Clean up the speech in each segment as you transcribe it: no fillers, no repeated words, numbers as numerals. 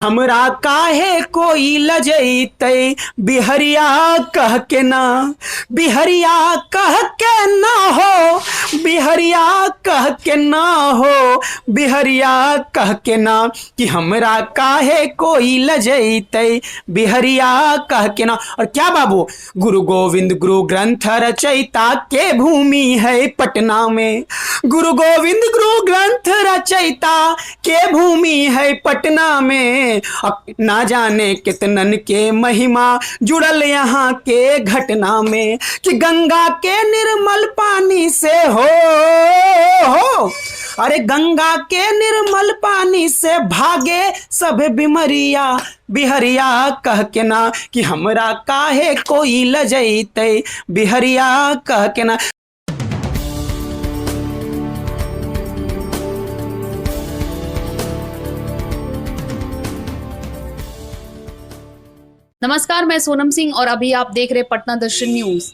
हमरा काहे कोई लजैते बिहरिया कह के ना, बिहरिया कह के ना हो, बिहरिया कह के ना हो, बिहरिया कह के ना कि हमरा काहे कोई लजैते बिहरिया कह के ना। और क्या बाबू, गुरु गोविंद गुरु ग्रंथ रचयिता के भूमि है पटना में, गुरु गोविंद गुरु ग्रंथ रचयिता के भूमि है पटना में। अब ना जाने कितनन के महिमा जुड़ल यहाँ के घटना में कि गंगा के निर्मल पानी से हो, अरे गंगा के निर्मल पानी से भागे सब बिमरिया, बिहरिया कह के ना कि हमरा काहे कोई लजैते बिहरिया कह के ना। नमस्कार, मैं सोनम सिंह और अभी आप देख रहे पटना दर्शन न्यूज।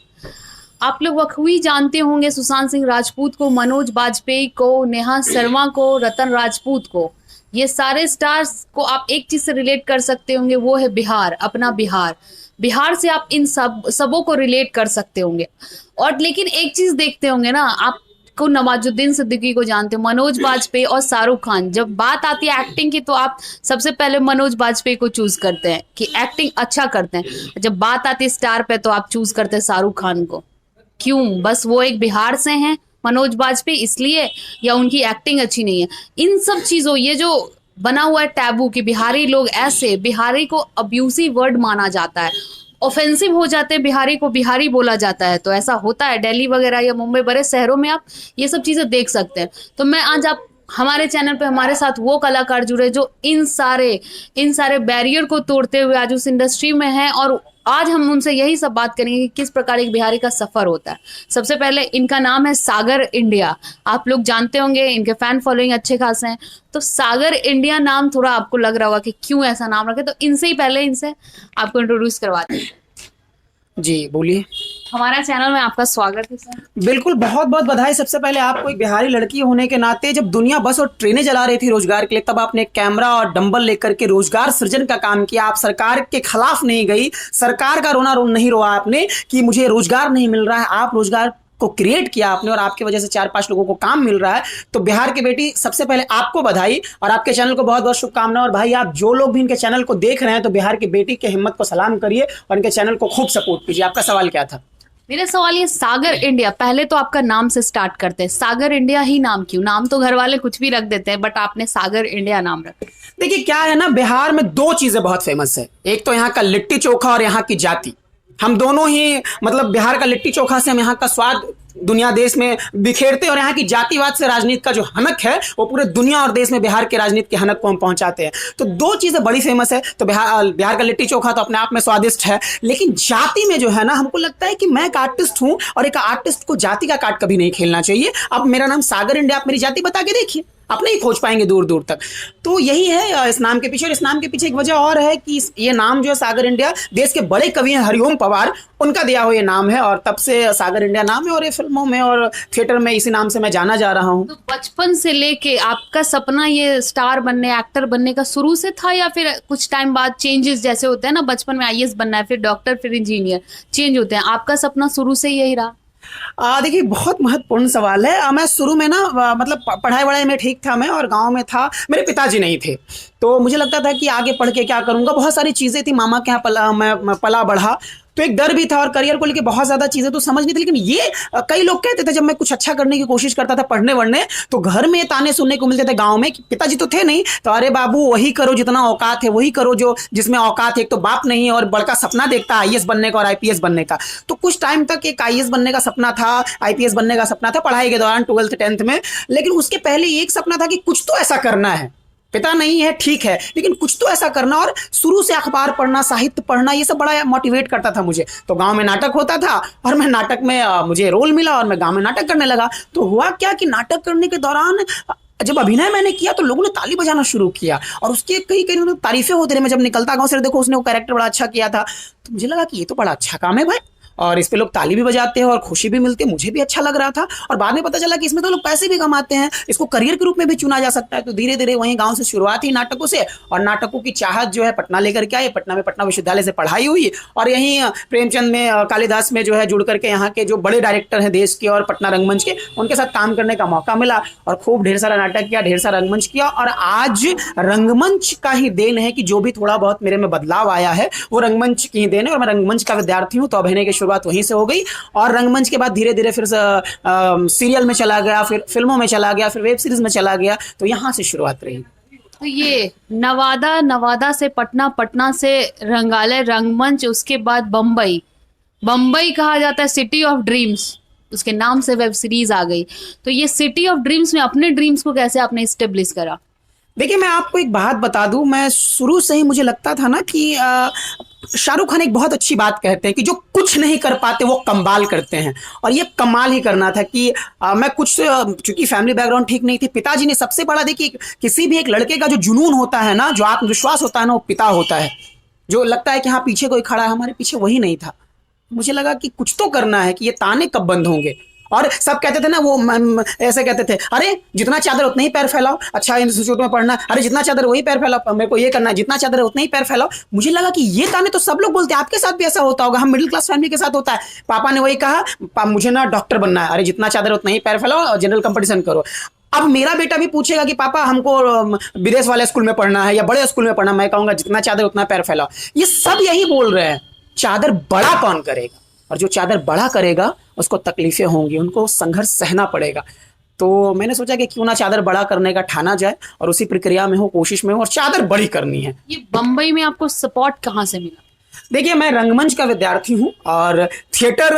आप लोग बखूबी जानते होंगे सुशांत सिंह राजपूत को, मनोज बाजपेयी को, नेहा शर्मा को, रतन राजपूत को, ये सारे स्टार्स को आप एक चीज से रिलेट कर सकते होंगे, वो है बिहार, अपना बिहार। बिहार से आप इन सबों को रिलेट कर सकते होंगे। और लेकिन एक चीज देखते होंगे ना, आप को नवाजुद्दीन सिद्दीकी को जानते हो, मनोज बाजपेयी और शाहरुख खान। जब बात आती है एक्टिंग की तो आप सबसे पहले मनोज बाजपेयी को चूज करते हैं कि एक्टिंग अच्छा करते हैं। जब बात आती है स्टार पे तो आप चूज करते हैं शाहरुख खान को। क्यों? बस वो एक बिहार से हैं मनोज बाजपेयी इसलिए, या उनकी एक्टिंग अच्छी नहीं है? इन सब चीजों, ये जो बना हुआ है टैबू कि बिहारी लोग ऐसे, बिहारी को अब्यूसिव वर्ड माना जाता है, ऑफेंसिव हो जाते हैं, बिहारी को बिहारी बोला जाता है। तो ऐसा होता है दिल्ली वगैरह या मुंबई, बड़े शहरों में आप ये सब चीजें देख सकते हैं। तो मैं आज आप हमारे चैनल पे हमारे साथ वो कलाकार जुड़े जो इन सारे बैरियर को तोड़ते हुए आज उस इंडस्ट्री में हैं, और आज हम उनसे यही सब बात करेंगे कि किस प्रकार एक बिहारी का सफर होता है। सबसे पहले इनका नाम है सागर इंडिया। आप लोग जानते होंगे, इनके फैन फॉलोइंग अच्छे खासे हैं। तो सागर इंडिया नाम थोड़ा आपको लग रहा होगा कि क्यों ऐसा नाम रखे, तो इनसे ही पहले इनसे आपको इंट्रोड्यूस करवाते हैं। जी बोलिए। हमारा चैनल में आपका स्वागत है सर। बिल्कुल, बहुत बहुत बधाई सबसे पहले आपको। एक बिहारी लड़की होने के नाते जब दुनिया बस और ट्रेनें चला रही थी रोजगार के लिए, तब आपने कैमरा और डंबल लेकर के रोजगार सृजन का काम किया। आप सरकार के खिलाफ नहीं गई, सरकार का रोना नहीं रोआ आपने कि मुझे रोजगार नहीं मिल रहा है। आप रोजगार को क्रिएट किया आपने और आपकी वजह से 4-5 लोगों को काम मिल रहा है। तो बिहार की बेटी, सबसे पहले आपको बधाई और आपके चैनल को बहुत बहुत शुभकामनाएं। और भाई, आप जो लोग भी इनके चैनल को देख रहे हैं तो बिहार की बेटी के हिम्मत को सलाम करिए और इनके चैनल को खूब सपोर्ट कीजिए। आपका सवाल क्या था? मेरा सवाल ये, सागर इंडिया, पहले तो आपका नाम से स्टार्ट करते हैं। सागर इंडिया ही नाम क्यों? नाम तो घर वाले कुछ भी रख देते हैं, बट आपने सागर इंडिया नाम रखा। देखिए क्या है ना, बिहार में दो चीजें बहुत फेमस है। एक तो यहाँ का लिट्टी चोखा और यहाँ की जाति। हम दोनों ही, मतलब बिहार का लिट्टी चोखा से हम यहाँ का स्वाद दुनिया देश में बिखेरते, और यहाँ की जातिवाद से राजनीति का जो हनक है वो पूरे दुनिया और देश में बिहार के राजनीति के हनक को हम पहुंचाते हैं। तो दो चीजें बड़ी फेमस है। तो बिहार का लिट्टी चोखा तो अपने आप में स्वादिष्ट है, लेकिन जाति में जो है ना, हमको लगता है कि मैं एक आर्टिस्ट हूं और एक आर्टिस्ट को जाति का कार्ड कभी नहीं खेलना चाहिए। अब मेरा नाम सागर इंडिया, आप मेरी जाति बता के देखिए, आप नहीं खोज पाएंगे दूर दूर तक। तो यही है इस नाम के पीछे। और इस नाम के पीछे एक वजह और है कि ये नाम जो है सागर इंडिया, देश के बड़े कवि हैं हरिओम पवार, उनका दिया हुआ ये नाम है, और तब से सागर इंडिया नाम है। और ये फिल्मों में और थिएटर में इसी नाम से मैं जाना जा रहा हूँ। तो बचपन से लेके आपका सपना ये स्टार बनने, एक्टर बनने का शुरू से था, या फिर कुछ टाइम बाद चेंजेस जैसे होते हैं ना, बचपन में आईएएस बनना है, फिर डॉक्टर, फिर इंजीनियर, चेंज होते हैं, आपका सपना शुरू से यही रहा? देखिए, बहुत महत्वपूर्ण सवाल है। मैं शुरू में ना, मतलब पढ़ाई वढ़ाई में ठीक था मैं, और गांव में था, मेरे पिताजी नहीं थे, तो मुझे लगता था कि आगे पढ़ के क्या करूंगा। बहुत सारी चीज़ें थी, मामा के यहाँ मैं पला बढ़ा, तो एक डर भी था, और करियर को लेके बहुत ज़्यादा चीज़ें तो समझ नहीं थी। लेकिन ये कई लोग कहते थे, जब मैं कुछ अच्छा करने की कोशिश करता था, पढ़ने वढ़ने, तो घर में ताने सुनने को मिलते थे गांव में कि पिताजी तो थे नहीं, तो अरे बाबू वही करो जितना औकात है, वही करो जो जिसमें औकात है। एक तो बाप नहीं, और बड़का सपना देखता आईएएस बनने का और आईपीएस बनने का। तो कुछ टाइम तक एक आईएएस बनने का सपना था, आईपीएस बनने का सपना था पढ़ाई के दौरान, 12th 10th में। लेकिन उसके पहले एक सपना था कि कुछ तो ऐसा करना है, पिता नहीं है ठीक है, लेकिन कुछ तो ऐसा करना। और शुरू से अखबार पढ़ना, साहित्य पढ़ना, ये सब बड़ा मोटिवेट करता था मुझे। तो गांव में नाटक होता था, और मैं नाटक में मुझे रोल मिला, और मैं गांव में नाटक करने लगा। तो हुआ क्या कि नाटक करने के दौरान जब अभिनय मैंने किया तो लोगों ने ताली बजाना शुरू किया, और उसके कई कई तारीफें होती रही। मैं जब निकलता गांव से, देखो उसने वो कैरेक्टर बड़ा अच्छा किया था, तो मुझे लगा कि ये तो बड़ा अच्छा काम है भाई। और इस पे लोग ताली भी बजाते हैं और खुशी भी मिलती है, मुझे भी अच्छा लग रहा था। और बाद में पता चला कि इसमें तो लोग पैसे भी कमाते हैं, इसको करियर के रूप में भी चुना जा सकता है। तो धीरे धीरे वहीं गाँव से शुरुआत हुई नाटकों से, और नाटकों की चाहत जो है पटना लेकर के आए। पटना में पटना विश्वविद्यालय से पढ़ाई हुई, और यहीं प्रेमचंद में कालिदास में जो है जुड़ करके यहाँ के जो बड़े डायरेक्टर हैं देश के और पटना रंगमंच के, उनके साथ काम करने का मौका मिला, और खूब ढेर सारा नाटक किया, ढेर सारा रंगमंच किया। और आज रंगमंच का ही देन है कि जो भी थोड़ा बहुत मेरे में बदलाव आया है वो रंगमंच की ही देन है। और मैं रंगमंच का विद्यार्थी हूँ, तो अभिनय की शुरुआत वहीं से हो गई, और रंगमंच के बाद धीरे धीरे फिर सीरियल में चला गया, फिर फिल्मों में चला गया, फिर वेब सीरीज में चला गया। तो यहाँ से शुरुआत रही। तो ये नवादा, नवादा से पटना, पटना से रंगालय रंगमंच, उसके बाद बम्बई। बम्बई कहा जाता है सिटी ऑफ ड्रीम्स, उसके नाम से वेब सीरीज आ गई। तो ये सिटी ऑफ ड्रीम्स में अपने ड्रीम्स को कैसे आपने स्टेब्लिश करा? देखिए, मैं आपको एक बात बता दूं, मैं शुरू से ही मुझे लगता था ना कि शाहरुख खान एक बहुत अच्छी बात कहते हैं कि जो कुछ नहीं कर पाते वो कमाल करते हैं, और ये कमाल ही करना था कि मैं कुछ, चूंकि फैमिली बैकग्राउंड ठीक नहीं थी, पिताजी ने सबसे बड़ा, देखिए किसी भी एक लड़के का जो जुनून होता है ना, जो आत्मविश्वास होता है ना, वो पिता होता है। जो लगता है कि हाँ पीछे कोई खड़ा है, हमारे पीछे वही नहीं था। मुझे लगा कि कुछ तो करना है, कि ये ताने कब बंद होंगे। और सब कहते थे ना, वो ऐसे कहते थे, अरे जितना चादर उतना ही पैर फैलाओ, अच्छा इंस्टीट्यूट में पढ़ना, अरे जितना चादर वही पैर फैलाओ, मेरे को ये करना है, जितना चादर है उतना ही पैर फैलाओ। मुझे लगा कि ये ताने तो सब लोग बोलते हैं, आपके साथ भी ऐसा होता होगा, हम मिडिल क्लास फैमिली के साथ होता है। पापा ने वही कहा, मुझे ना डॉक्टर बनना है, अरे जितना चादर उतना ही पैर फैलाओ और जनरल कंपटीशन करो। अब मेरा बेटा भी पूछेगा कि पापा हमको विदेश वाले स्कूल में पढ़ना है या बड़े स्कूल में पढ़ना, मैं कहूंगा जितना चादर उतना पैर फैलाओ। ये सब यही बोल रहे हैं, चादर बड़ा कौन करेगा, और जो चादर बड़ा करेगा उसको तकलीफें होंगी, उनको संघर्ष सहना पड़ेगा। तो मैंने सोचा कि क्यों ना चादर बड़ा करने का ठाना जाए, और उसी प्रक्रिया में हो, कोशिश में हो, और चादर बड़ी करनी है। ये बम्बई में आपको सपोर्ट कहाँ से मिला? देखिए, मैं रंगमंच का विद्यार्थी हूँ, और थिएटर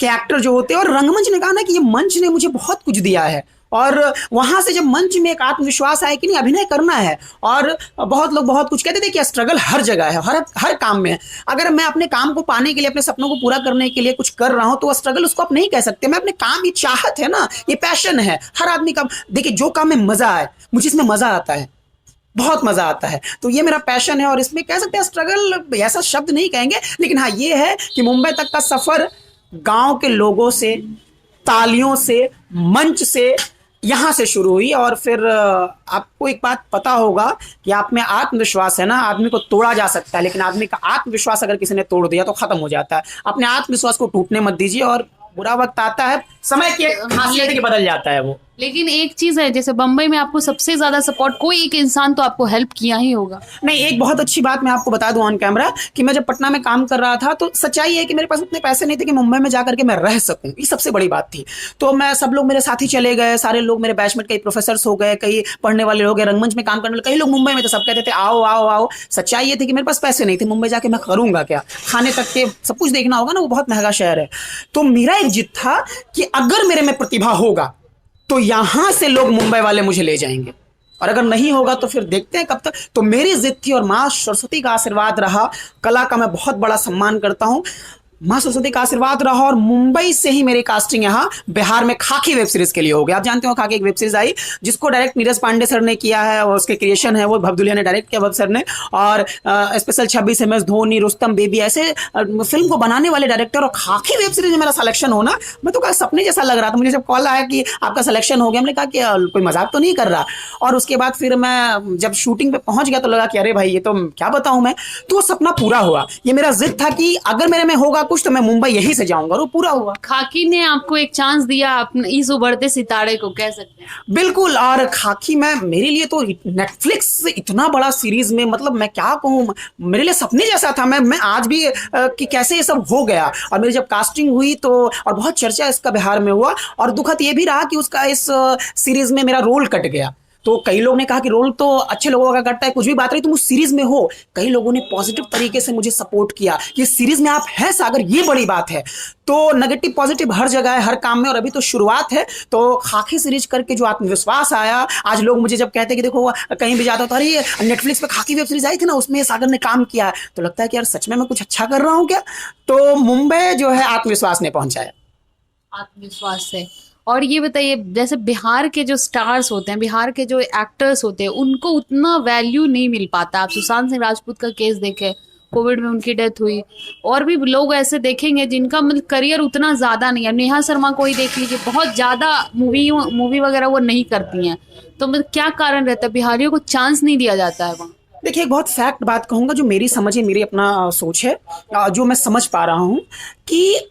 के एक्टर जो होते हैं, और रंगमंच ने कहा ना कि ये मंच ने मुझे बहुत कुछ दिया है। और वहां से जब मंच में एक आत्मविश्वास आया कि नहीं अभिनय करना है, और बहुत लोग बहुत कुछ कहते थे कि स्ट्रगल हर जगह है, हर काम में है। अगर मैं अपने काम को पाने के लिए, अपने सपनों को पूरा करने के लिए कुछ कर रहा हूं, तो स्ट्रगल उसको आप नहीं कह सकते। मैं अपने काम, ये चाहत है ना, ये पैशन है हर आदमी का। देखिए, जो काम में मजा आए, मुझे इसमें मजा आता है, बहुत मजा आता है, तो ये मेरा पैशन है। और इसमें कह सकते हैं स्ट्रगल, ऐसा शब्द नहीं कहेंगे, लेकिन हाँ ये है कि मुंबई तक का सफर गांव के लोगों से, तालियों से, मंच से, यहाँ से शुरू हुई। और फिर आपको एक बात पता होगा कि आप में आत्मविश्वास है ना, आदमी को तोड़ा जा सकता है, लेकिन आदमी का आत्मविश्वास अगर किसी ने तोड़ दिया तो खत्म हो जाता है। अपने आत्मविश्वास को टूटने मत दीजिए, और बुरा वक्त आता है, समय की खासियत है कि बदल जाता है वो। लेकिन एक चीज है, जैसे बम्बई में आपको सबसे ज्यादा सपोर्ट कोई एक इंसान तो आपको हेल्प किया ही होगा। नहीं, एक बहुत अच्छी बात मैं आपको बता दूं ऑन कैमरा, कि मैं जब पटना में काम कर रहा था, तो सच्चाई है कि मेरे पास उतने पैसे नहीं थे कि मुंबई में जाकर के मैं रह सकूं, ये सबसे बड़ी बात थी। तो मैं, सब लोग मेरे साथी चले गए, सारे लोग मेरे बैचमेट, कई प्रोफेसर हो गए, कई पढ़ने वाले लोग, रंगमंच में काम करने वाले कई लोग मुंबई में थे, सब कहते थे आओ आओ आओ। सच्चाई ये थी कि मेरे पास पैसे नहीं थे, मुंबई जाके मैं करूंगा क्या, खाने तक के सब कुछ देखना होगा ना, वो बहुत महंगा शहर है। तो मेरा एक जिद था कि अगर मेरे में प्रतिभा होगा तो यहां से लोग मुंबई वाले मुझे ले जाएंगे, और अगर नहीं होगा तो फिर देखते हैं कब तक। तो मेरी जिद थी, और मां सरस्वती का आशीर्वाद रहा, कला का मैं बहुत बड़ा सम्मान करता हूं, मां सरस्वती का आशीर्वाद रहा, और मुंबई से ही मेरी कास्टिंग यहाँ बिहार में खाकी वेब सीरीज के लिए हो गया। आप जानते हो खाकी एक वेब सीरीज आई, जिसको डायरेक्ट नीरज पांडे सर ने किया है, और उसके क्रिएशन है वो भवदुलिया ने डायरेक्ट किया, भव सर ने। और special 26 MS Dhoni, Rustam baby, ऐसे फिल्म को बनाने वाले डायरेक्टर, और खाकी वेब सीरीज में मेरा सिलेक्शन होना, मैं तो कहा सपने जैसा लग रहा था। मुझे जब कॉल आया कि आपका सिलेक्शन हो गया, हमने कहा कि कोई मजाक तो नहीं कर रहा। और उसके बाद फिर मैं जब शूटिंग पे पहुंच गया तो लगा कि अरे भाई ये तो क्या बताऊं मैं, तो वो सपना पूरा हुआ। ये मेरा जिद था कि अगर मेरे में होगा कुछ तो मैं मुंबई यहीं से जाऊंगा, और वो पूरा हुआ। खाकी ने आपको एक चांस दिया अपने इस उभरते सितारे को, कह सकते हैं। बिल्कुल, और खाकी में मेरे लिए तो नेटफ्लिक्स इतना बड़ा सीरीज में, मतलब मैं क्या कहूँ, मेरे लिए सपने जैसा था। मैं आज भी कि कैसे ये सब हो गया। और मेरी जब कास्टिंग हुई तो, और बहुत चर्चा इसका बिहार में हुआ, और दुखद ये भी रहा कि उसका इस सीरीज में मेरा रोल कट गया। तो कई लोग ने कहा कि रोल तो अच्छे लोगों का कटता है, कुछ भी बात रही, तुम उस सीरीज में हो। कई लोगों ने पॉजिटिव तरीके से मुझे सपोर्ट किया कि सीरीज में आप हैं सागर, ये बड़ी बात है। तो नेगेटिव पॉजिटिव हर जगह है, हर काम में, और अभी तो शुरुआत है। तो खाकी सीरीज करके जो आत्मविश्वास आया, आज लोग मुझे जब कहते हैं कि देखो कहीं भी जाता हूं तो अरे नेटफ्लिक्स पे खाकी वेब सीरीज आई थी ना, उसमें सागर ने काम किया, तो लगता है कि यार सच में मैं कुछ अच्छा कर रहा हूं क्या। तो मुंबई जो है आत्मविश्वास ने पहुंचाया, आत्मविश्वास से। और ये बताइए, जैसे बिहार के जो स्टार्स होते हैं, बिहार के जो एक्टर्स होते हैं, उनको उतना वैल्यू नहीं मिल पाता। आप सुशांत सिंह राजपूत का केस देखें, कोविड में उनकी डेथ हुई। और भी लोग ऐसे देखेंगे जिनका मतलब करियर उतना ज़्यादा नहीं है। नेहा शर्मा को ही देख लीजिए, बहुत ज़्यादा मूवी वगैरह वो नहीं करती हैं। तो मतलब क्या कारण रहता है, बिहारियों को चांस नहीं दिया जाता है वहाँ? देखिए, एक बहुत फैक्ट बात कहूँगा जो मेरी समझ है, मेरी अपना सोच है, जो मैं समझ पा रहा हूँ कि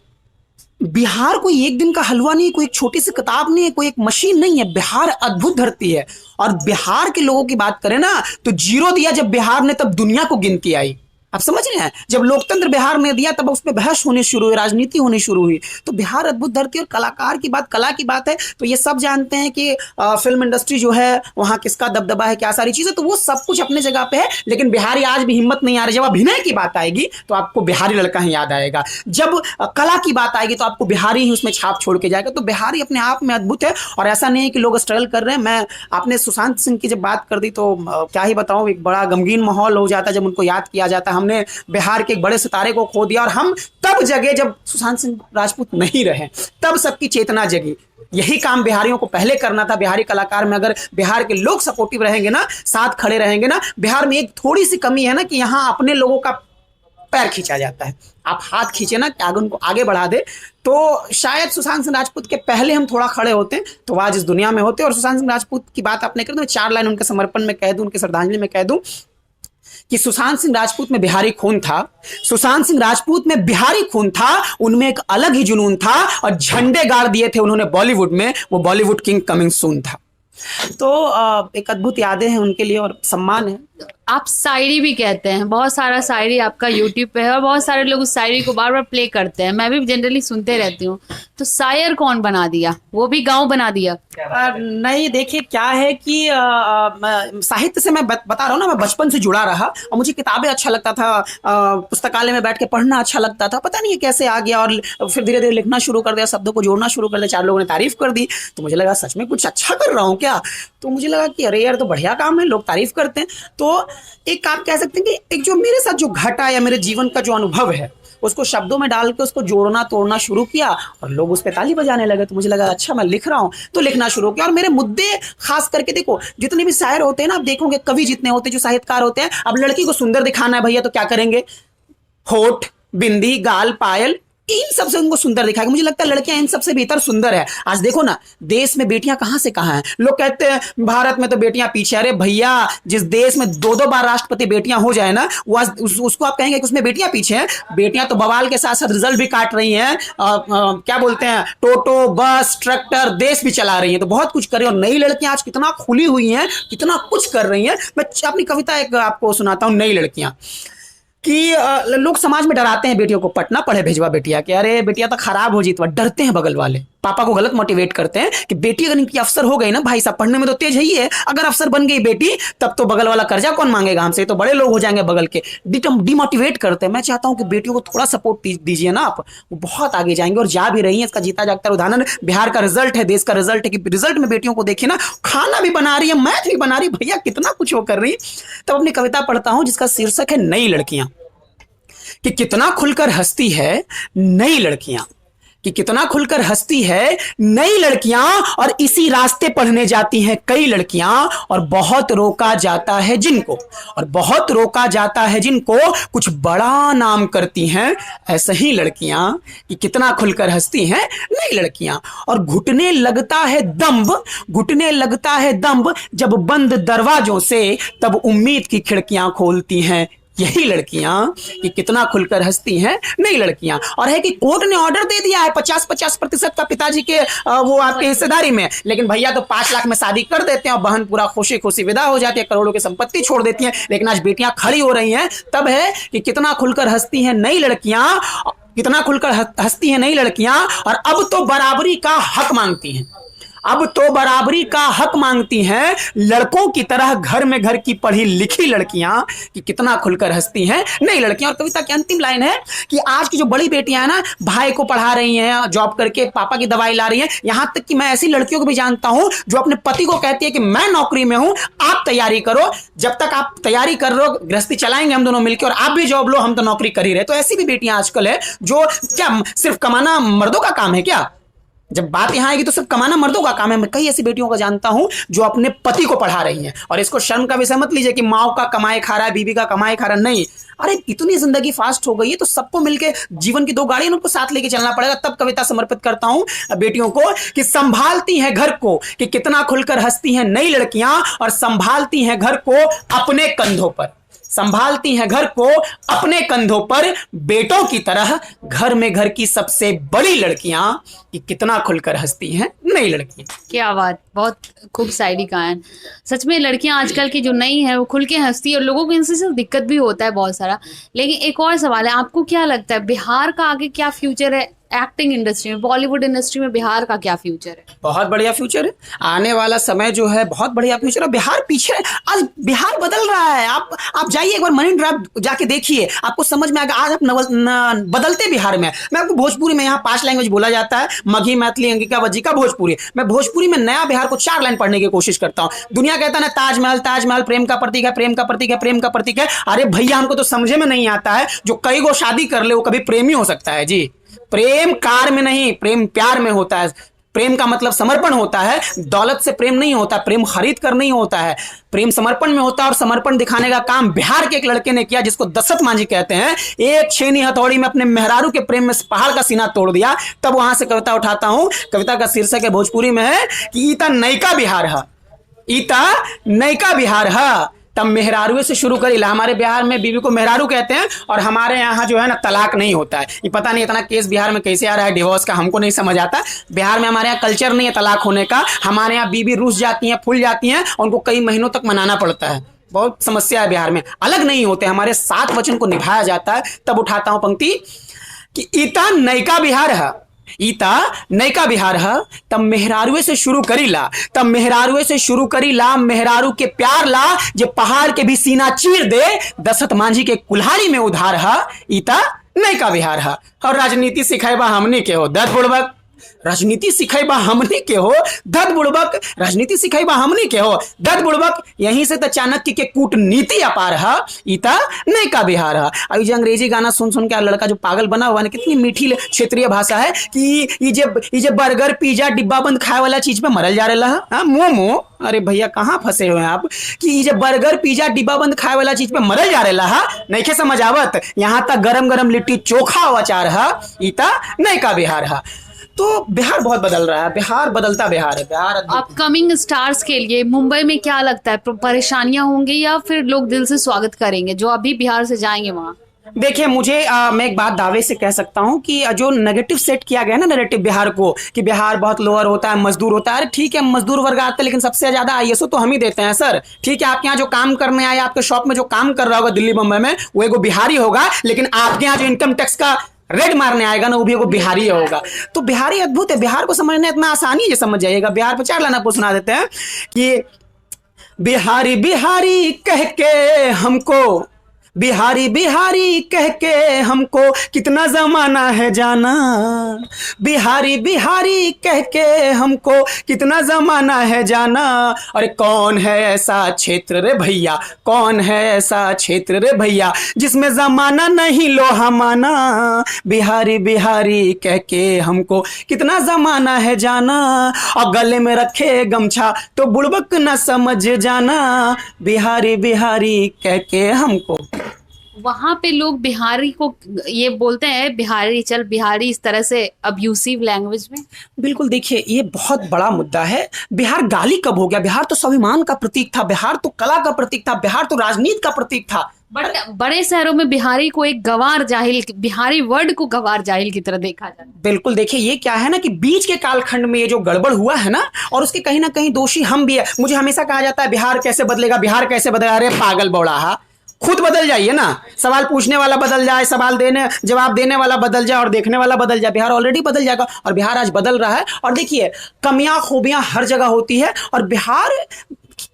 बिहार कोई एक दिन का हलवा नहीं, कोई एक छोटी सी किताब नहीं है, कोई एक मशीन नहीं है। बिहार अद्भुत धरती है। और बिहार के लोगों की बात करें ना, तो जीरो दिया जब बिहार ने, तब दुनिया को गिनती आई। आप समझ रहे हैं, जब लोकतंत्र बिहार ने दिया तब उस पर बहस होनी शुरू हुई, राजनीति होनी शुरू हुई। तो बिहार अद्भुत धरती। और कलाकार की बात, कला की बात है तो ये सब जानते हैं कि फिल्म इंडस्ट्री जो है वहाँ किसका दबदबा है, क्या सारी चीजें, तो वो सब कुछ अपने जगह पे है। लेकिन बिहारी आज भी हिम्मत नहीं आ रही। जब अभिनय की बात आएगी तो आपको बिहारी लड़का ही याद आएगा। जब कला की बात आएगी तो आपको बिहारी ही उसमें छाप छोड़ के जाएगा। तो बिहारी अपने आप में अद्भुत है। और ऐसा नहीं है कि लोग स्ट्रगल कर रहे हैं। मैं आपने सुशांत सिंह की जब बात कर दी तो क्या ही बताऊं, एक बड़ा गमगीन माहौल हो जाता है जब उनको याद किया जाता है। हमने बिहार के एक बड़े सितारे को खो दिया। और हम तब जगे जब सुशांत सिंह राजपूत नहीं रहे, तब सबकी चेतना जगी। यही काम बिहारियों को पहले करना था। बिहारी कलाकार में अगर बिहार के लोग सपोर्टिव रहेंगे ना, साथ खड़े रहेंगे ना, बिहार में एक थोड़ी सी कमी है ना कि यहाँ अपने लोगों का पैर खींचा जाता है। आप हाथ खींचे ना कि उनको आगे बढ़ा दे, तो शायद सुशांत सिंह राजपूत के पहले हम थोड़ा खड़े होते तो आज इस दुनिया में होते। और सुशांत सिंह राजपूत की बात आपने कर, तो 4 लाइन उनके समर्पण में कह दूं, उनके श्रद्धांजलि में कह दूं कि सुशांत सिंह राजपूत में बिहारी खून था। सुशांत सिंह राजपूत में बिहारी खून था। उनमें एक अलग ही जुनून था। और झंडे गाड़ दिए थे उन्होंने बॉलीवुड में। वो बॉलीवुड किंग कमिंग सून था। तो एक अद्भुत यादें हैं उनके लिए और सम्मान है। आप शायरी भी कहते हैं, बहुत सारा शायरी आपका यूट्यूब पे है और बहुत सारे लोग उस शायरी को बार बार प्ले करते हैं। मैं भी जनरली सुनते रहती हूँ। तो शायर कौन बना दिया? वो भी गांव बना दिया? नहीं, देखिए क्या है कि साहित्य से मैं बता रहा हूँ ना, मैं बचपन से जुड़ा रहा और मुझे किताबें अच्छा लगता था, पुस्तकालय में बैठ के पढ़ना अच्छा लगता था। पता नहीं कैसे आ गया और फिर धीरे धीरे लिखना शुरू कर दिया, शब्दों को जोड़ना शुरू कर दिया। 4 लोगों ने तारीफ कर दी तो मुझे लगा सच में कुछ अच्छा कर रहा हूँ क्या। तो मुझे लगा कि अरे यार, तो बढ़िया काम है, लोग तारीफ करते हैं। तो एक आप कह सकते हैं कि एक जो मेरे साथ जो घटा या मेरे जीवन का जो अनुभव है उसको शब्दों में डाल के उसको जोड़ना तोड़ना शुरू किया और लोग उस पर ताली बजाने लगे। तो मुझे लगा अच्छा मैं लिख रहा हूँ, तो लिखना शुरू किया। और मेरे मुद्दे खास करके देखो, जितने भी शायर होते हैं ना, आप देखोगे कवि जितने होते हैं, जो साहित्यकार होते हैं, अब लड़की को सुंदर दिखाना है भैया तो क्या करेंगे, होठ, बिंदी, गाल, पायल, इन सबसे उनको सुंदर दिखाएगा। मुझे लगता है लड़कियां इन सबसे बेहतर सुंदर है। आज देखो ना, देश में बेटियां कहां से कहां हैं। लोग कहते हैं भारत में तो बेटियां पीछे। अरे भैया, जिस देश में 2-2 बार राष्ट्रपति बेटियां हो जाए ना, वो आज उसको आप कहेंगे कि उसमें बेटियां पीछे हैं। बेटियां तो बवाल के साथ साथ रिजल्ट भी काट रही हैं, क्या बोलते हैं, टोटो, बस, ट्रैक्टर, देश भी चला रही हैं। तो बहुत कुछ कर रही है। और नई लड़कियां आज कितना खुली हुई हैं, कितना कुछ कर रही हैं। मैं अपनी कविता एक आपको सुनाता हूं, नई लड़कियां, कि लोग समाज में डराते हैं बेटियों को, पटना पढ़े भेजवा बेटिया के, अरे बेटिया तो खराब हो जीतवा, डरते हैं बगल वाले, पापा को गलत मोटिवेट करते हैं कि बेटी अगर इनकी अफसर हो गई ना, भाई साहब पढ़ने में तो तेज ही है, अगर अफसर बन गई बेटी तब तो बगल वाला कर्जा कौन मांगेगा हमसे, तो बड़े लोग हो जाएंगे बगल के, डिमोटिवेट करते हैं। मैं चाहता हूं कि बेटियों को थोड़ा सपोर्ट दीजिए ना, आप वो बहुत आगे जाएंगे और जा भी रही है। इसका जीता जागता उदाहरण बिहार का रिजल्ट है, देश का रिजल्ट है, कि रिजल्ट में बेटियों को देखिए ना, खाना भी बना रही है, मैथ भी बना रही है, भैया कितना कुछ वो कर रही है। तब अपनी कविता पढ़ता हूं जिसका शीर्षक है नई लड़कियां, कि कितना खुलकर हंसती है नई लड़कियां, कि कितना खुलकर हंसती है नई लड़कियां, और इसी रास्ते पढ़ने जाती हैं कई लड़कियां, और बहुत रोका जाता है जिनको, और बहुत रोका जाता है जिनको, कुछ बड़ा नाम करती हैं ऐसे ही लड़कियां, कि कितना खुलकर हंसती हैं नई लड़कियां। और घुटने लगता है दम्ब, घुटने लगता है दम्ब, जब बंद दरवाजों से तब उम्मीद की खिड़कियां खोलती हैं यही लड़कियां, कि कितना खुलकर हंसती हैं नई लड़कियां। और है कि कोर्ट ने ऑर्डर दे दिया है 50-50% का पिताजी के वो आपके हिस्सेदारी में, लेकिन भैया तो 5 लाख में शादी कर देते हैं और बहन पूरा खुशी खुशी विदा हो जाती है, करोड़ों की संपत्ति छोड़ देती हैं। लेकिन आज बेटियां खड़ी हो रही हैं, तब है कि कितना खुलकर हंसती हैं नई लड़कियां, कितना खुलकर हंसती हैं नई लड़कियां, और अब तो बराबरी का हक मांगती हैं, अब तो बराबरी का हक मांगती हैं लड़कों की तरह घर में घर की पढ़ी लिखी लड़कियां, कि कितना खुलकर हंसती हैं नई लड़कियां। और कविता की अंतिम लाइन है कि आज की जो बड़ी बेटियां हैं ना, भाई को पढ़ा रही हैं, जॉब करके पापा की दवाई ला रही हैं, यहां तक कि मैं ऐसी लड़कियों को भी जानता हूं जो अपने पति को कहती है कि मैं नौकरी में हूं, आप तैयारी करो, जब तक आप तैयारी कर रहे हो गृहस्थी चलाएंगे हम दोनों मिलकर, और आप भी जॉब लो, हम तो नौकरी कर ही रहे। तो ऐसी भी बेटियां आजकल है जो, क्या सिर्फ कमाना मर्दों का काम है क्या? जब बात यहाँ आएगी तो सिर्फ कमाना मर्दों का काम है। मैं कई ऐसी बेटियों को जानता हूं जो अपने पति को पढ़ा रही हैं, और इसको शर्म का विषय मत लीजिए कि माँ का कमाए खा रहा है, बीबी का कमाए खा रहा है, नहीं। अरे इतनी जिंदगी फास्ट हो गई है तो सबको मिलके जीवन की दो गाड़ियां उनको साथ लेके चलना पड़ेगा। तब कविता समर्पित करता हूं बेटियों को कि संभालती हैं घर को, कि कितना खुलकर हंसती हैं नई लड़कियां, और संभालती हैं घर को अपने कंधों पर, संभालती हैं घर को अपने कंधों पर बेटों की तरह, घर में घर की सबसे बड़ी लड़कियां, कि कितना खुलकर हंसती हैं नई लड़कियां। क्या बात, बहुत खूब शायरी गायन। सच में लड़कियां आजकल की जो नई है वो खुल के हंसती है, और लोगों को इनसे सिर्फ दिक्कत भी होता है बहुत सारा। लेकिन एक और सवाल है, आपको क्या लगता है बिहार का आगे क्या फ्यूचर है एक्टिंग इंडस्ट्री में, बॉलीवुड इंडस्ट्री में बिहार का क्या फ्यूचर है? बहुत बढ़िया फ्यूचर है, आने वाला समय जो है बहुत बढ़िया फ्यूचर है। बिहार पीछे, आज बिहार बदल रहा है। आप जाइए एक बार मरीन ड्राइव जाके देखिए, आपको समझ में आएगा। आज आप बदलते बिहार में। मैं आपको भोजपुरी में, यहाँ 5 लैंग्वेज बोला जाता है, मगही, मैथिली, अंगिका, वज्जिका, भोजपुरी। मैं भोजपुरी में नया बिहार को 4 लाइन पढ़ने की कोशिश करता हूँ। दुनिया कहता है ना ताजमहल, ताजमहल प्रेम का प्रतीक है, प्रेम का प्रतीक है, प्रेम का प्रतीक है। अरे भैया हमको तो समझे में नहीं आता है, जो कई गो शादी कर ले वो कभी प्रेमी हो सकता है जी? प्रेम कार में नहीं, प्रेम प्यार में होता है। प्रेम का मतलब समर्पण होता है, दौलत से प्रेम नहीं होता, प्रेम खरीद कर नहीं होता है, प्रेम समर्पण में होता है। और समर्पण दिखाने का काम बिहार के एक लड़के ने किया, जिसको दशरथ मांझी कहते हैं। एक छेनी हथौड़ी में अपने मेहरारू के प्रेम में पहाड़ का सीना तोड़ दिया। तब वहां से कविता उठाता हूं। कविता का शीर्षक है भोजपुरी में है कि ईता नयका बिहार है, ईता नयका बिहार है। तब मेहरारू से शुरू करी ला। हमारे बिहार में बीवी को मेहरारू कहते हैं, और हमारे यहाँ जो है ना तलाक नहीं होता है। ये पता नहीं इतना केस बिहार में कैसे आ रहा है डिवोर्स का, हमको नहीं समझ आता। बिहार में हमारे यहाँ कल्चर नहीं है तलाक होने का। हमारे यहाँ बीवी रूस जाती हैं, फूल जाती हैं, और उनको कई महीनों तक मनाना पड़ता है। बहुत समस्या है बिहार में, अलग नहीं होते, हमारे 7 वचन को निभाया जाता है। तब उठाता हूं पंक्ति कि ईता नयका बिहार है, ईता नयका बिहार है। तब मेहरारुए से शुरू करी ला, तब मेहरारुए से शुरू करी ला, मेहरारू के प्यार ला, जे पहाड़ के भी सीना चीर दे, दशरथ मांझी के कुल्हाड़ी में उधार है, ईता नयका बिहार है। और राजनीति सिखाएबा हमने के हो दत बुड़बक, राजनीति सिखाइबा हमने के हो दद बुड़बक, राजनीति सिखाइबा हमने के हो दद बुड़बक। यहीं से तो चाणक्य के कूटनीति अपार है, ईता नयका बिहार है। अभी जो अंग्रेजी गाना सुन सुन के लड़का जो पागल बना हुआ है, कितनी मीठी क्षेत्रीय भाषा है कि ये बर्गर पिज्जा डिब्बा बंद खाए वाला चीज पे मरल जा रहा है, मोमो। अरे भैया कहाँ फंसे हुए हैं आप कि ये बर्गर पिज्जा डिब्बा बंद खाए वाला चीज पे मरल जा रहा है, नहीं के समझ आवत। यहाँ तक गरम गरम लिट्टी चोखा अचार है, ईता नयका बिहार है। तो बिहार बहुत बदल रहा है, बिहार बदलता बिहार है। बिहार अपकमिंग स्टार्स के लिए मुंबई में क्या लगता है, परेशानियां होंगी या फिर लोग दिल से स्वागत करेंगे जो अभी बिहार से जाएंगे वहां? देखिए मुझे मैं एक बात दावे से कह सकता हूं कि जो नेगेटिव सेट किया गया है ना नैरेटिव बिहार को, कि बिहार बहुत लोअर होता है, मजदूर होता है। अरे ठीक है मजदूर वर्ग आते हैं, लेकिन सबसे ज्यादा आईएसओ तो हम ही देते हैं सर। ठीक है आपके यहाँ जो काम करने आए, आपके शॉप में जो काम कर रहा होगा दिल्ली बम्बई में, वो एगो बिहारी होगा, लेकिन आपके यहाँ जो इनकम टैक्स का रेड मारने आएगा ना, वो भी एगो बिहारी होगा। तो बिहारी अद्भुत है, बिहार को समझना इतना आसानी है, समझ जाइएगा। बिहार पे 4 लाना आपको सुना देते हैं कि बिहारी बिहारी कह के हमको, बिहारी बिहारी कह के हमको कितना जमाना है जाना, बिहारी बिहारी कह के हमको कितना जमाना है जाना। अरे कौन है ऐसा क्षेत्र रे भैया, कौन है ऐसा क्षेत्र रे भैया, जिसमें जमाना नहीं लोहा माना, बिहारी बिहारी कह के हमको कितना जमाना है जाना। और गले में रखे गमछा तो बुड़बक न समझ जाना, बिहारी बिहारी कह के हमको। वहां पे लोग बिहारी को ये बोलते हैं बिहारी चल बिहारी, इस तरह से अब्यूसिव लैंग्वेज में। बिल्कुल, देखिए ये बहुत बड़ा मुद्दा है। बिहार गाली कब हो गया? बिहार तो स्वाभिमान का प्रतीक था, बिहार तो कला का प्रतीक था, बिहार तो राजनीति का प्रतीक था। बट बड़े शहरों में बिहारी को एक गवार जाहिल, बिहारी वर्ड को गवार जाहिल की तरह देखा जाता है। बिल्कुल, देखिए ये क्या है ना कि बीच के कालखंड में ये जो गड़बड़ हुआ है ना, और उसके कहीं ना कहीं दोषी हम भी है। मुझे हमेशा कहा जाता है बिहार कैसे बदलेगा, बिहार कैसे बदलेगा। अरे पागल बौड़ा, खुद बदल जाइए ना। सवाल पूछने वाला बदल जाए, सवाल देने जवाब देने वाला बदल जाए, और देखने वाला बदल जाए। बिहार ऑलरेडी बदल जाएगा, और बिहार आज बदल रहा है। और देखिए कमियां खूबियां हर जगह होती है, और बिहार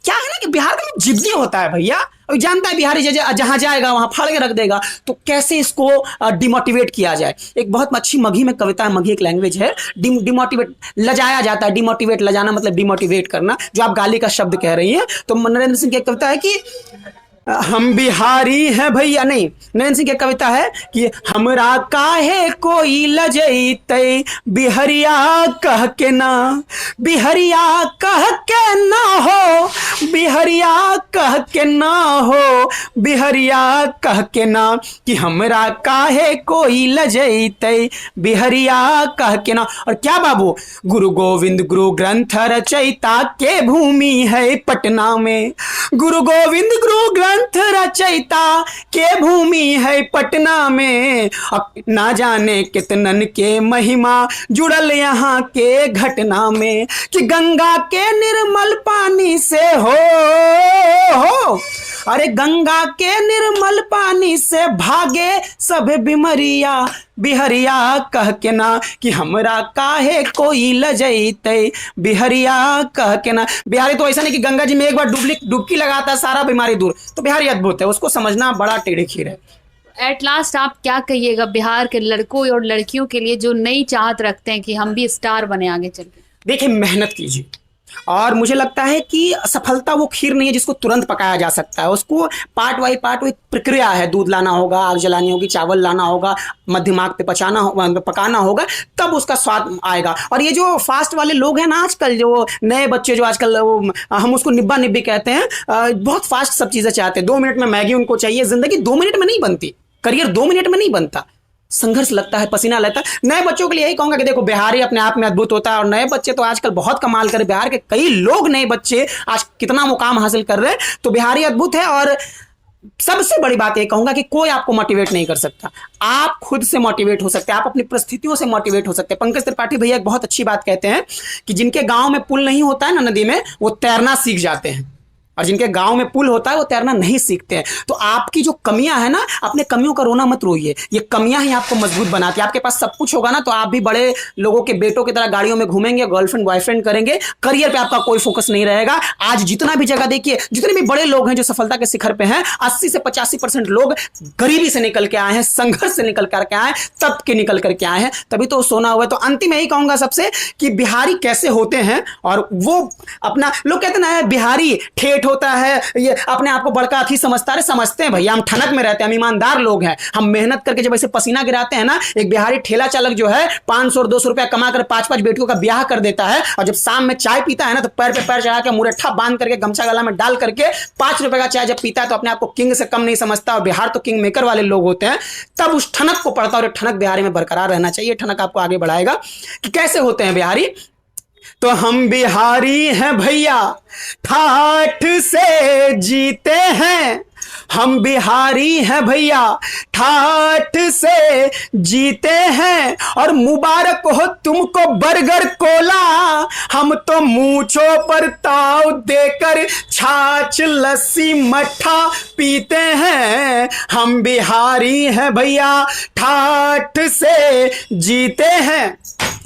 क्या है ना कि बिहार का लोग जिद्दी होता है भैया, और जानता है बिहारी जहां जाएगा वहां फाड़ के रख देगा। तो कैसे इसको डिमोटिवेट किया जाए। एक बहुत अच्छी मगही में कविता है, मगही एक लैंग्वेज है। डिमोटिवेट लजाया जाता है, डिमोटिवेट लजाना मतलब डिमोटिवेट करना, जो आप गाली का शब्द कह रही हैं। तो नरेंद्र सिंह की एक कविता है कि हम बिहारी हैं भैया, नहीं, नैन सिंह की कविता है कि हमरा काहे कोई लजैते बिहरिया कह के ना, बिहरिया कह के ना हो, बिहरिया कह के ना हो, बिहरिया कह के ना, कि हमरा काहे कोई लजैते बिहरिया कह के ना। और क्या बाबू, गुरु गोविंद गुरु ग्रंथ रचयिता के भूमि है पटना में, गुरु गोविंद गुरु ग्रंथ रचयिता के भूमि है पटना में, ना जाने कितनन के महिमा जुड़ल यहाँ के घटना में, कि गंगा के निर्मल पानी से हो, अरे गंगा के निर्मल पानी से भागे सब बीमरिया बिहरिया कह के ना, कि हमरा काहे कोई लजैते बिहरिया कह के ना। बिहारी तो ऐसा नहीं कि गंगा जी में एक बार डुबकी लगाता है सारा बीमारी दूर, तो बिहारी अद्भुत है, उसको समझना बड़ा टेढ़े खीर है। एट लास्ट आप क्या कहिएगा बिहार के लड़कों और लड़कियों के लिए जो नई चाहत रखते हैं कि हम भी स्टार बने आगे चल के? देखिए, मेहनत कीजिए, और मुझे लगता है कि सफलता वो खीर नहीं है जिसको तुरंत पकाया जा सकता है, उसको पार्ट बाई पार्ट वो एक प्रक्रिया है। दूध लाना होगा, आग जलानी होगी, चावल लाना होगा, मध्यम आग पे पकाना होगा, तब उसका स्वाद आएगा। और ये जो फास्ट वाले लोग हैं ना आजकल, जो नए बच्चे जो आजकल हम उसको निब्बा निब्बी कहते हैं, बहुत फास्ट सब चीज़ें चाहते हैं, 2 मिनट में मैगी उनको चाहिए। जिंदगी 2 मिनट में नहीं बनती, करियर 2 मिनट में नहीं बनता, संघर्ष लगता है, पसीना लगता है। नए बच्चों के लिए यही कहूंगा कि देखो, बिहारी अपने आप में अद्भुत होता है, और नए बच्चे तो आजकल बहुत कमाल कर, बिहार के कई लोग नए बच्चे आज कितना मुकाम हासिल कर रहे हैं, तो बिहारी अद्भुत है। और सबसे बड़ी बात ये कहूंगा कि कोई आपको मोटिवेट नहीं कर सकता, आप खुद से मोटिवेट हो सकते हैं, आप अपनी परिस्थितियों से मोटिवेट हो सकते हैं। पंकज त्रिपाठी भैया एक बहुत अच्छी बात कहते हैं कि जिनके गांव में पुल नहीं होता है ना नदी में, वो तैरना सीख जाते हैं, और जिनके गांव में पुल होता है वो तैरना नहीं सीखते हैं। तो आपकी जो कमियां है ना, अपने कमियों का रोना मत रोइए, ये कमियां ही आपको मजबूत बनाती है। आपके पास सब कुछ होगा ना, तो आप भी बड़े लोगों के बेटों की तरह गाड़ियों में घूमेंगे, गर्लफ्रेंड बॉयफ्रेंड करेंगे, करियर पे आपका कोई फोकस नहीं रहेगा। आज जितना भी जगह देखिए, जितने भी बड़े लोग हैं जो सफलता के शिखर पे हैं, 80 से 85% लोग गरीबी से निकल के आए हैं, संघर्ष से निकल करके आए, तब के निकल करके आए हैं, तभी तो सोना हुआ है। तो अंतिम यही कहूंगा सबसे कि बिहारी कैसे होते हैं, और वो अपना, लोग कहते ना बिहारी ठेठ होता है, ये अपने आप को बड़का अथी समझता है। समझते हैं भैया, हम ठनक में रहते हैं, हम ईमानदार लोग हैं, हम मेहनत करके जब ऐसे पसीना गिराते हैं ना, एक बिहारी ठेला चालक जो है 500 और 200 रुपया कमा कर 5-5 बेटियों का ब्याह कर देता है, और जब शाम में चाय पीता है ना, तो पैर पे पैर चढ़ा के मुरेठा बांध करके गमछा गला में डाल करके 5 रुपए का चाय जब पीता है, तो अपने आप को किंग से कम नहीं समझता। और बिहार तो किंग मेकर वाले लोग होते हैं, तब उस ठनक को पढ़ता है, और ठनक बिहारी में बरकरार रहना चाहिए। ठनक आपको आगे बढ़ाएगा। कि कैसे होते हैं बिहारी, तो हम बिहारी हैं भैया, ठाठ से जीते हैं, हम बिहारी हैं भैया, ठाठ से जीते हैं, और मुबारक हो तुमको बर्गर कोला, हम तो मूंछों पर ताव देकर छाछ लस्सी मट्ठा पीते हैं, हम बिहारी हैं भैया, ठाठ से जीते हैं।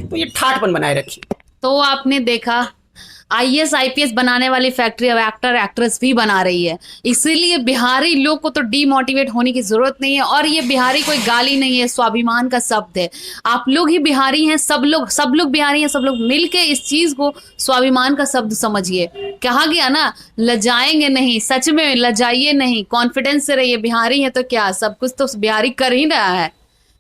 तो ये ठाठपन बनाए रखिए। तो आपने देखा, IAS IPS बनाने वाली फैक्ट्री अब एक्टर एक्ट्रेस भी बना रही है, इसीलिए बिहारी लोग को तो डीमोटिवेट होने की जरूरत नहीं है। और ये बिहारी कोई गाली नहीं है, स्वाभिमान का शब्द है। आप लोग ही बिहारी हैं, सब लोग बिहारी हैं, सब लोग मिलके इस चीज को स्वाभिमान का शब्द समझिए। कहा गया ना, लजाएंगे नहीं, सच में लजाइए नहीं, कॉन्फिडेंस से रहिए। बिहारी है तो क्या, सब कुछ तो बिहारी कर ही रहा है।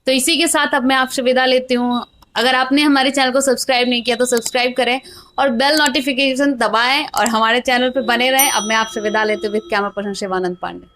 तो इसी के साथ अब मैं आपसे विदा लेती हूँ। अगर आपने हमारे चैनल को सब्सक्राइब नहीं किया तो सब्सक्राइब करें और बेल नोटिफिकेशन दबाएं और हमारे चैनल पे बने रहें। अब मैं आपसे विदा लेते हुए with camera person Shivanand Pandey.